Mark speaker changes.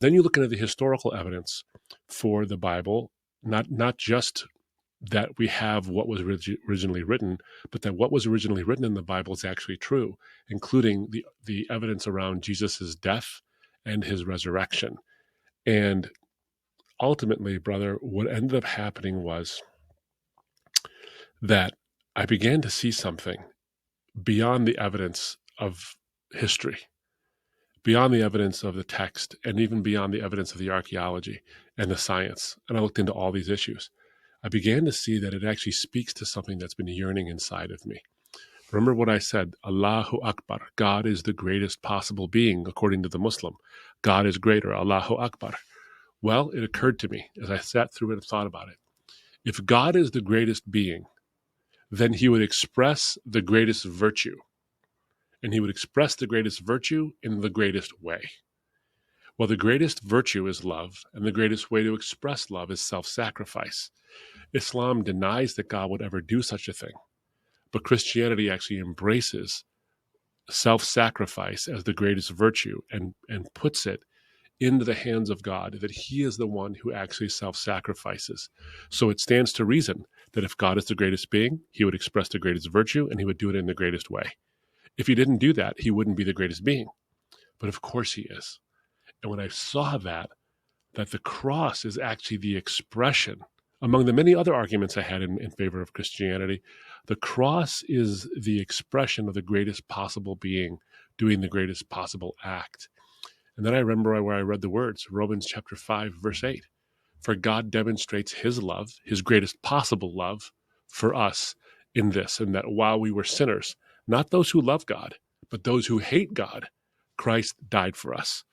Speaker 1: Then you look into the historical evidence for the Bible, not just that we have what was originally written, but that what was originally written in the Bible is actually true, including the evidence around Jesus' death and his resurrection. And ultimately, brother, what ended up happening was that I began to see something beyond the evidence of history, beyond the evidence of the text, and even beyond the evidence of the archaeology and the science. And I looked into all these issues. I began to see that it actually speaks to something that's been yearning inside of me. Remember what I said, Allahu Akbar, God is the greatest possible being, according to the Muslim. God is greater, Allahu Akbar. Well, it occurred to me as I sat through it and thought about it. If God is the greatest being, then he would express the greatest virtue. And he would express the greatest virtue in the greatest way. Well, the greatest virtue is love, and the greatest way to express love is self-sacrifice. Islam denies that God would ever do such a thing, but Christianity actually embraces self-sacrifice as the greatest virtue and puts it into the hands of God, that he is the one who actually self-sacrifices. So it stands to reason that if God is the greatest being, he would express the greatest virtue and he would do it in the greatest way. If he didn't do that, he wouldn't be the greatest being. But of course he is. And when I saw that the cross is actually the expression, among the many other arguments I had in favor of Christianity, the cross is the expression of the greatest possible being doing the greatest possible act. And then I remember where I read the words, Romans chapter 5, verse 8. For God demonstrates his love, his greatest possible love for us in this, and that while we were sinners, not those who love God, but those who hate God, Christ died for us.